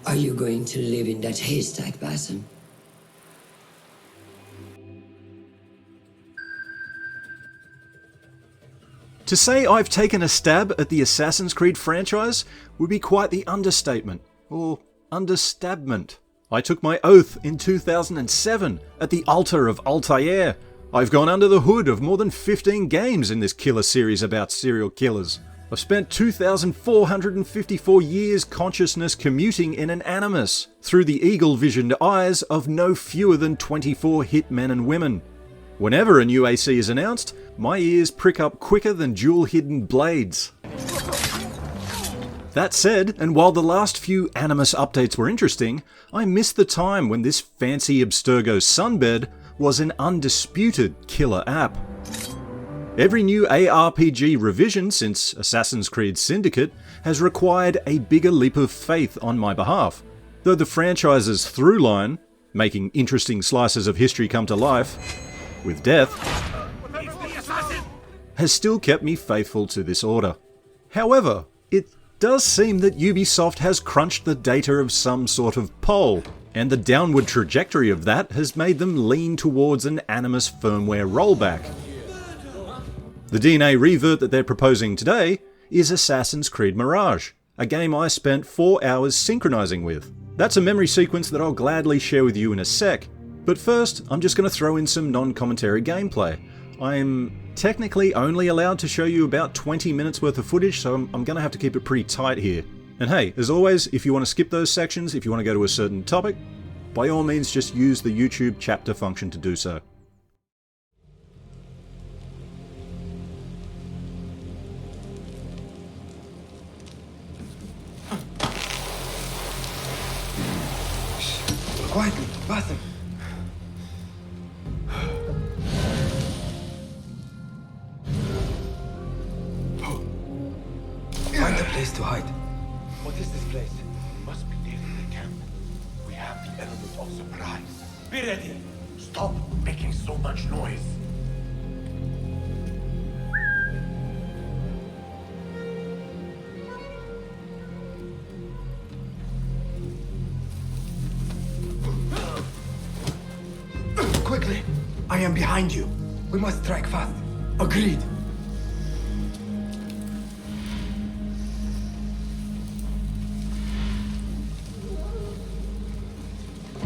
Are you going to live in that haystack, Basim? To say I've taken a stab at the Assassin's Creed franchise would be quite the understatement, or understabment. I took my oath in 2007 at the altar of Altair. I've gone under the hood of more than 15 games in this killer series about serial killers. I've spent 2,454 years consciousness commuting in an animus through the eagle-visioned eyes of no fewer than 24 hitmen and women. Whenever a new AC is announced, my ears prick up quicker than jewel-hidden blades. That said, and while the last few Animus updates were interesting, I missed the time when this fancy Abstergo sunbed was an undisputed killer app. Every new ARPG revision since Assassin's Creed Syndicate has required a bigger leap of faith on my behalf, though the franchise's through line, making interesting slices of history come to life, with death, has still kept me faithful to this order. However, it does seem that Ubisoft has crunched the data of some sort of poll, and the downward trajectory of that has made them lean towards an Animus firmware rollback. The DNA revert that they're proposing today is Assassin's Creed Mirage, a game I spent 4 hours synchronizing with. That's a memory sequence that I'll gladly share with you in a sec, but first I'm just going to throw in some non-commentary gameplay. I'm technically only allowed to show you about 20 minutes worth of footage, so I'm going to have to keep it pretty tight here. And hey, as always, if you want to skip those sections, if you want to go to a certain topic, by all means just use the YouTube chapter function to do so. Quietly, Basim. Find a place to hide. What is this place? It must be near the camp. We have the element of surprise. Be ready. Stop making so much noise. Quickly! I am behind you. We must strike fast. Agreed.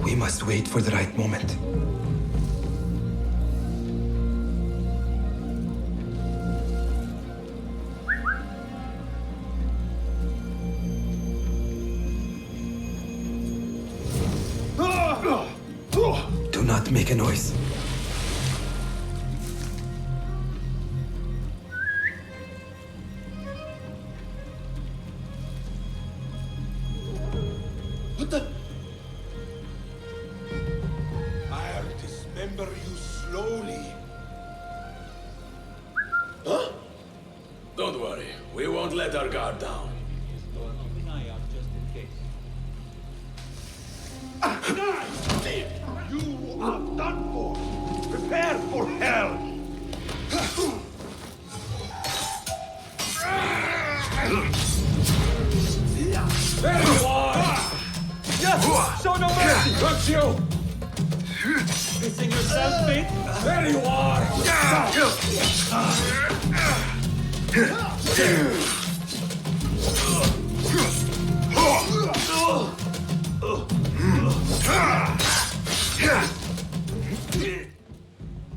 We must wait for the right moment. Do not make a noise. What the? I'll dismember you slowly. Huh? Don't worry, we won't let our guard down. You are done for. Prepare for hell. There you are! Yes! Show no mercy! Got you! Missing yourself, mate? There you are!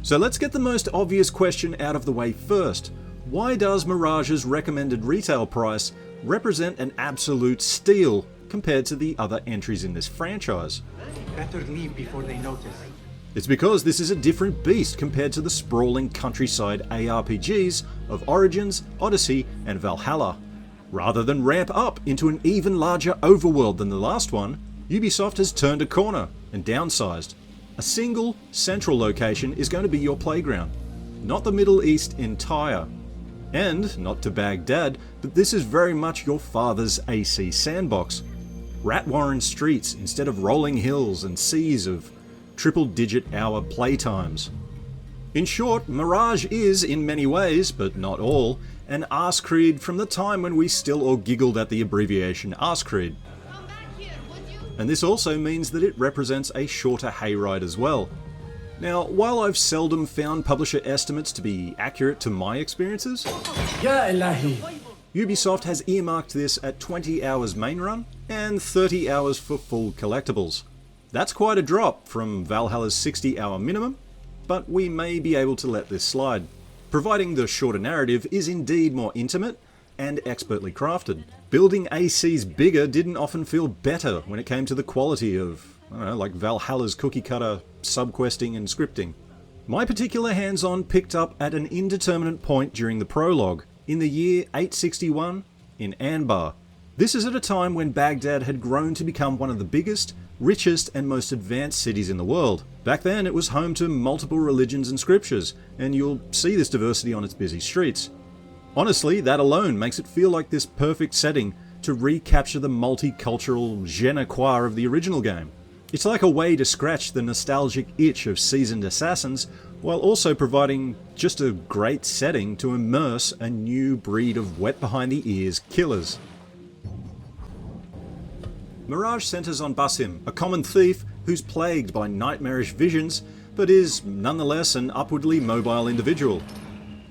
So let's get the most obvious question out of the way first. Why does Mirage's recommended retail price represent an absolute steal compared to the other entries in this franchise? Better leave before they notice. It's because this is a different beast compared to the sprawling countryside ARPGs of Origins, Odyssey, and Valhalla. Rather than ramp up into an even larger overworld than the last one, Ubisoft has turned a corner and downsized. A single, central location is going to be your playground, not the Middle East entire. And, not to Baghdad, but this is very much your father's AC sandbox. Rat-warren streets instead of rolling hills and seas of triple-digit hour playtimes. In short, Mirage is, in many ways, but not all, an arse-creed from the time when we still all giggled at the abbreviation arse-creed. Come back here, would you? and this also means that it represents a shorter hayride as well. Now, while I've seldom found publisher estimates to be accurate to my experiences, Ya Ilahi. Ubisoft has earmarked this at 20 hours main run and 30 hours for full collectibles. That's quite a drop from Valhalla's 60-hour minimum, but we may be able to let this slide, providing the shorter narrative is indeed more intimate and expertly crafted. Building ACs bigger didn't often feel better when it came to the quality of, I don't know, like Valhalla's cookie-cutter subquesting and scripting. My particular hands-on picked up at an indeterminate point during the prologue, in the year 861 in Anbar. This is at a time when Baghdad had grown to become one of the biggest, richest and most advanced cities in the world. Back then it was home to multiple religions and scriptures, and you'll see this diversity on its busy streets. Honestly, that alone makes it feel like this perfect setting to recapture the multicultural je ne quoi of the original game. It's like a way to scratch the nostalgic itch of seasoned assassins, while also providing just a great setting to immerse a new breed of wet-behind-the-ears killers. Mirage centers on Basim, a common thief who's plagued by nightmarish visions, but is nonetheless an upwardly mobile individual.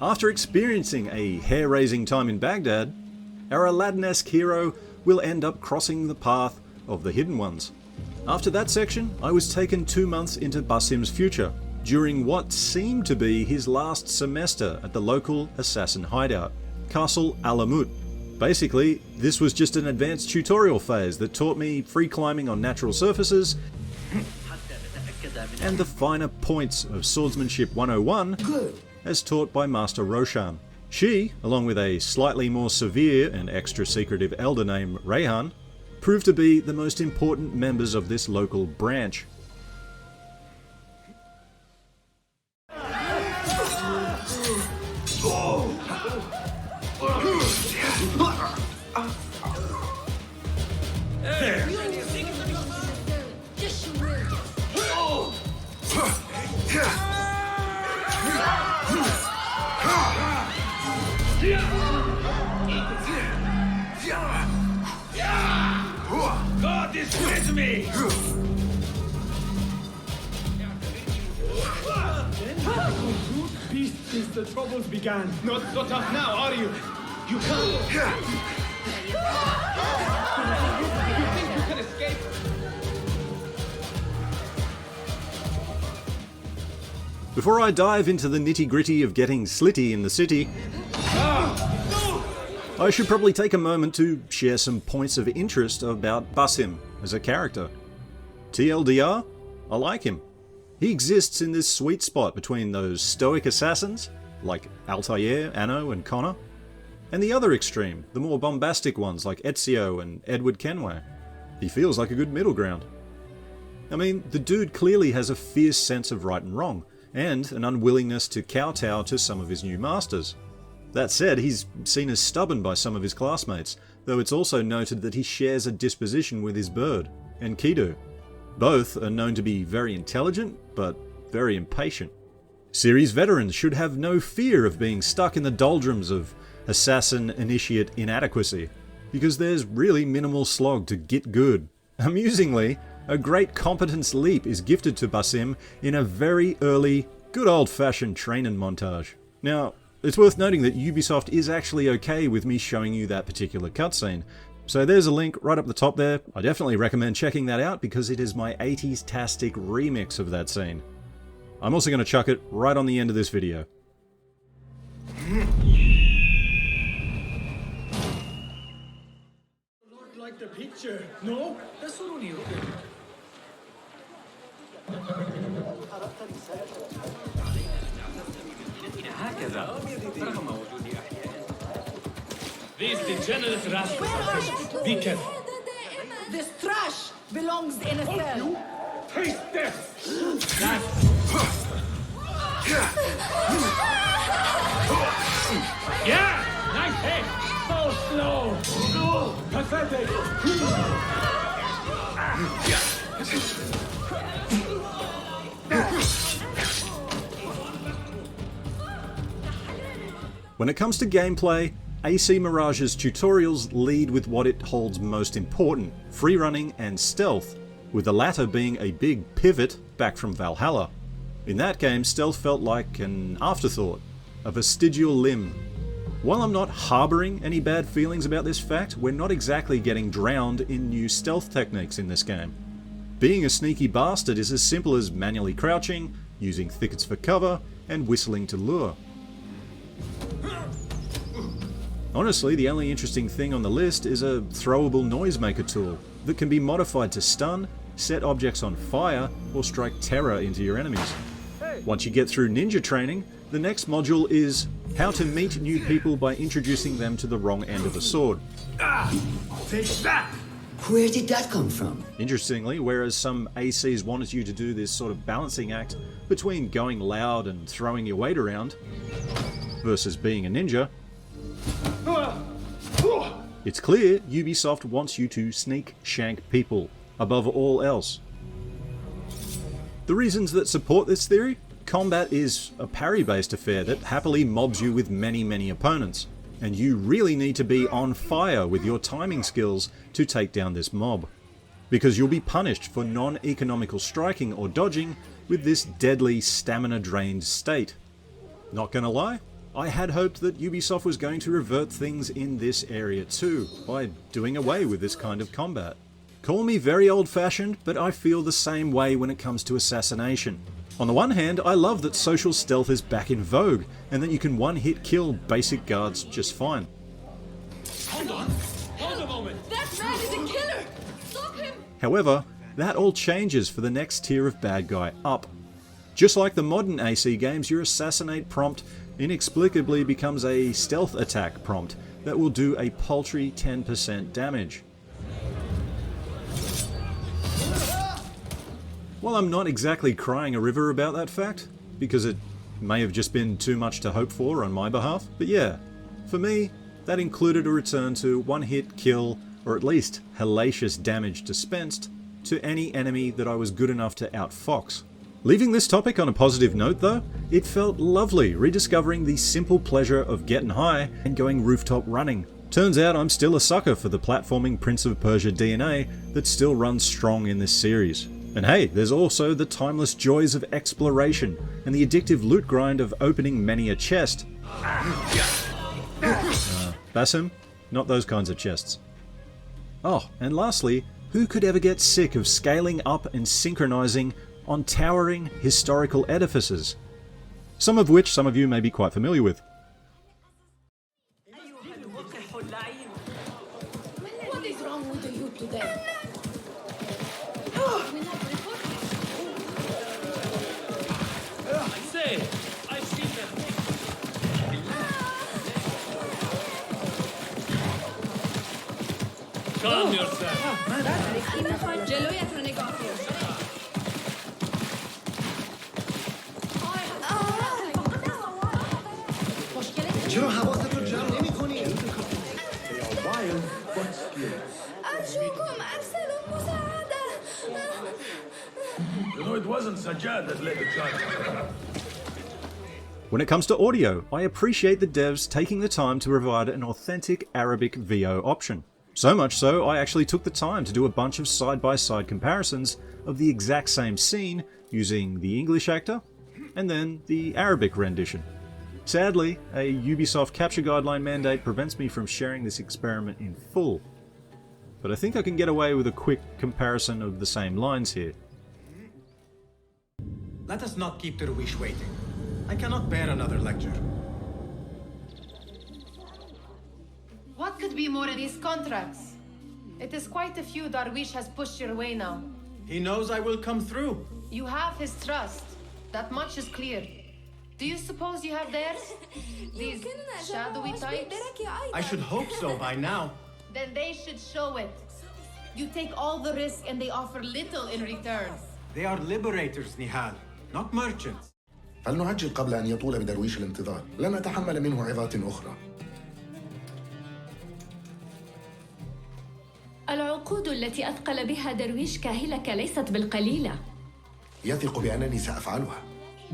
After experiencing a hair-raising time in Baghdad, our Aladdin-esque hero will end up crossing the path of the Hidden Ones. After that section, I was taken 2 months into Basim's future, during what seemed to be his last semester at the local assassin hideout, Castle Alamut. Basically, this was just an advanced tutorial phase that taught me free climbing on natural surfaces and the finer points of Swordsmanship 101 as taught by Master Roshan. She, along with a slightly more severe and extra secretive elder named Rayhan, proved to be the most important members of this local branch. God is with me! Peace since the troubles began. Not so tough now, are you? You can't. You think you can escape? Before I dive into the nitty-gritty of getting slitty in the city, I should probably take a moment to share some points of interest about Basim as a character. TLDR, I like him. He exists in this sweet spot between those stoic assassins, like Altair, Anno and Connor, and the other extreme, the more bombastic ones like Ezio and Edward Kenway. He feels like a good middle ground. I mean, the dude clearly has a fierce sense of right and wrong, and an unwillingness to kowtow to some of his new masters. That said, he's seen as stubborn by some of his classmates, though it's also noted that he shares a disposition with his bird, Enkidu. Both are known to be very intelligent, but very impatient. Series veterans should have no fear of being stuck in the doldrums of assassin initiate inadequacy, because there's really minimal slog to get good. Amusingly, a great competence leap is gifted to Basim in a very early, good old-fashioned training montage. Now, it's worth noting that Ubisoft is actually okay with me showing you that particular cutscene, so there's a link right up the top there. I definitely recommend checking that out because it is my 80s-tastic remix of that scene. I'm also going to chuck it right on the end of this video. Not like the picture, no? These degenerate rascals. Be careful. This trash belongs in a cell. Taste death! Yeah! Nice hit! So slow! Pathetic! When it comes to gameplay, AC Mirage's tutorials lead with what it holds most important, free running and stealth, with the latter being a big pivot back from Valhalla. In that game, stealth felt like an afterthought, a vestigial limb. While I'm not harbouring any bad feelings about this fact, we're not exactly getting drowned in new stealth techniques in this game. Being a sneaky bastard is as simple as manually crouching, using thickets for cover, and whistling to lure. Honestly, the only interesting thing on the list is a throwable noisemaker tool that can be modified to stun, set objects on fire, or strike terror into your enemies. Once you get through ninja training, the next module is how to meet new people by introducing them to the wrong end of a sword. Take that! Where did that come from? Interestingly, whereas some ACs wanted you to do this sort of balancing act between going loud and throwing your weight around versus being a ninja, it's clear Ubisoft wants you to sneak shank people above all else. The reasons that support this theory? Combat is a parry-based affair that happily mobs you with many opponents, and you really need to be on fire with your timing skills to take down this mob, because you'll be punished for non-economical striking or dodging with this deadly stamina-drained state. Not gonna lie, I had hoped that Ubisoft was going to revert things in this area too, by doing away with this kind of combat. Call me very old-fashioned, but I feel the same way when it comes to assassination. On the one hand, I love that social stealth is back in vogue, and that you can one-hit kill basic guards just fine. Hold on! Hold a moment! That man is a killer! Stop him! However, that all changes for the next tier of bad guy up. Just like the modern AC games, your assassinate prompt inexplicably becomes a stealth attack prompt that will do a paltry 10% damage. Well, I'm not exactly crying a river about that fact, because it may have just been too much to hope for on my behalf, but yeah, for me, that included a return to one-hit kill, or at least hellacious damage dispensed, to any enemy that I was good enough to outfox. Leaving this topic on a positive note though, it felt lovely rediscovering the simple pleasure of getting high and going rooftop running. Turns out I'm still a sucker for the platforming Prince of Persia DNA that still runs strong in this series. And hey, there's also the timeless joys of exploration and the addictive loot grind of opening many a chest. Basim, not those kinds of chests. Oh, and lastly, who could ever get sick of scaling up and synchronizing on towering historical edifices? Some of which some of you may be quite familiar with. What is wrong with you today? Say, I've seen them. Calm yourself. چرا حواست رو جمع نمی‌کنی؟ أرجوكم أرسلوا مساعدة. You know, it wasn't Sajjad that led the charge. When it comes to audio, I appreciate the devs taking the time to provide an authentic Arabic VO option. So much so, I actually took the time to do a bunch of side-by-side comparisons of the exact same scene using the English actor and then the Arabic rendition. Sadly, a Ubisoft capture guideline mandate prevents me from sharing this experiment in full, but I think I can get away with a quick comparison of the same lines here. Let us not keep Darwish waiting. I cannot bear another lecture. What could be more in these contracts? It is quite a few Darwish has pushed your way now. He knows I will come through. You have his trust. That much is clear. Do you suppose you have theirs? These shadowy types? I should hope so by now. Then they should show it. You take all the risk and they offer little in return. They are liberators, Nihal, not merchants. فلنعجل قبل أن يطول بدرويش الانتظار. لن أتحمل منه عظات أخرى. العقود التي أثقل بها درويش كاهلك ليست بالقليلة. يثق بأنني سأفعلها.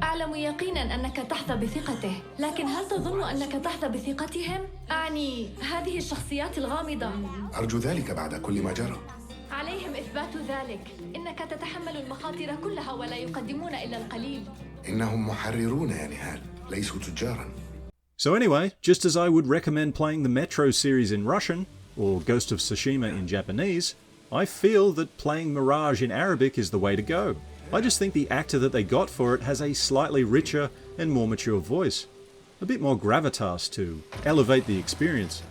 أعلم يقيناً أنك تحظى بثقته، لكن هل تظن أنك تحظى بثقتهم؟ أعني هذه الشخصيات الغامضة. أرجو ذلك بعد كل ما جرى. عليهم إثبات ذلك. إنك تتحمل المخاطر كلها ولا يقدمون إلا القليل. إنهم محررون يا نهال، ليسوا تجارا. So anyway, just as I would recommend playing the Metro series in Russian, or Ghost of Tsushima in Japanese, I feel that playing Mirage in Arabic is the way to go. I just think the actor that they got for it has a slightly richer and more mature voice. A bit more gravitas to elevate the experience,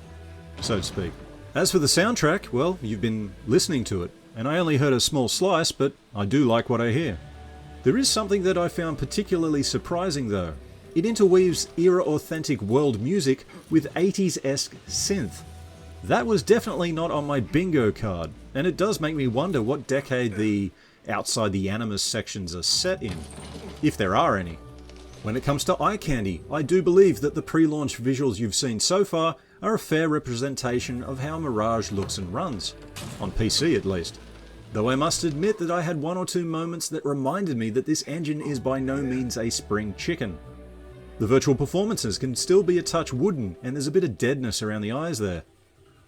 so to speak. As for the soundtrack, well, you've been listening to it, and I only heard a small slice, but I do like what I hear. There is something that I found particularly surprising though. It interweaves era-authentic world music with 80s-esque synth. That was definitely not on my bingo card, and it does make me wonder what decade the outside the Animus sections are set in, if there are any. When it comes to eye candy, I do believe that the pre-launch visuals you've seen so far are a fair representation of how Mirage looks and runs, on PC at least. Though I must admit that I had one or two moments that reminded me that this engine is by no means a spring chicken. The virtual performances can still be a touch wooden, and there's a bit of deadness around the eyes there.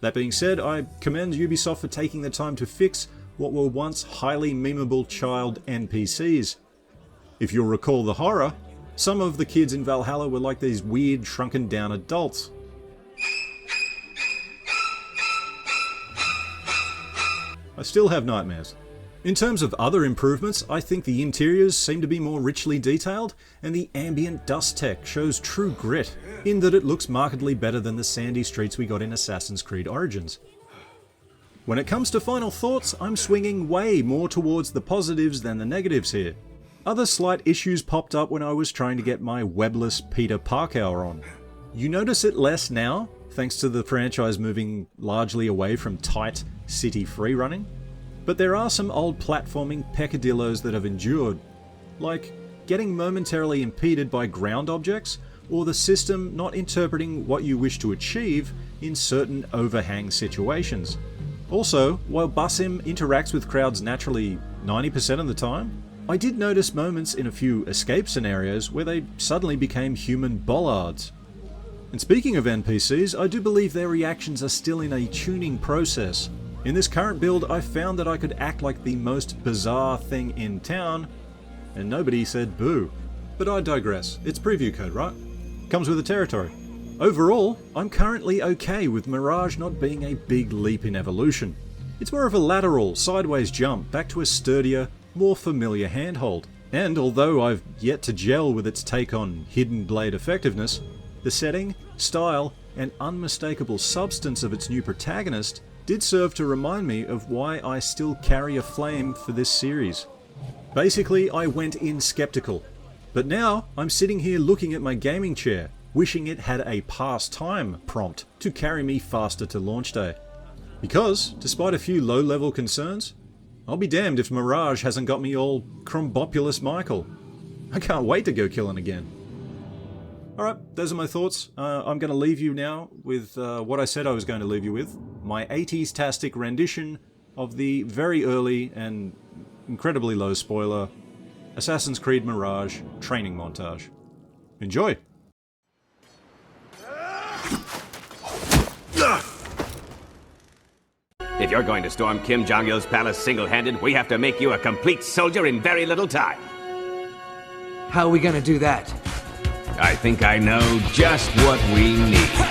That being said, I commend Ubisoft for taking the time to fix what were once highly memeable child NPCs. If you'll recall the horror, some of the kids in Valhalla were like these weird, shrunken down adults. I still have nightmares. In terms of other improvements, I think the interiors seem to be more richly detailed, and the ambient dust tech shows true grit, in that it looks markedly better than the sandy streets we got in Assassin's Creed Origins. When it comes to final thoughts, I'm swinging way more towards the positives than the negatives here. Other slight issues popped up when I was trying to get my webless Peter Parkour on. You notice it less now, thanks to the franchise moving largely away from tight city freerunning. But there are some old platforming peccadillos that have endured, like getting momentarily impeded by ground objects, or the system not interpreting what you wish to achieve in certain overhang situations. Also, while Basim interacts with crowds naturally 90% of the time, I did notice moments in a few escape scenarios where they suddenly became human bollards. And speaking of NPCs, I do believe their reactions are still in a tuning process. In this current build, I found that I could act like the most bizarre thing in town, and nobody said boo. But I digress. It's preview code, right? Comes with the territory. Overall, I'm currently okay with Mirage not being a big leap in evolution. It's more of a lateral, sideways jump back to a sturdier, more familiar handhold. And although I've yet to gel with its take on hidden blade effectiveness, the setting, style, and unmistakable substance of its new protagonist did serve to remind me of why I still carry a flame for this series. Basically, I went in skeptical, but now I'm sitting here looking at my gaming chair, wishing it had a past time prompt to carry me faster to launch day. Because, despite a few low-level concerns, I'll be damned if Mirage hasn't got me all Chrombopulous Michael. I can't wait to go killing again. Alright, those are my thoughts. I'm going to leave you now with what I said I was going to leave you with. My 80s-tastic rendition of the very early and incredibly low spoiler Assassin's Creed Mirage training montage. Enjoy! If you're going to storm Kim Jong-il's palace single-handed, we have to make you a complete soldier in very little time. How are we gonna do that? I think I know just what we need.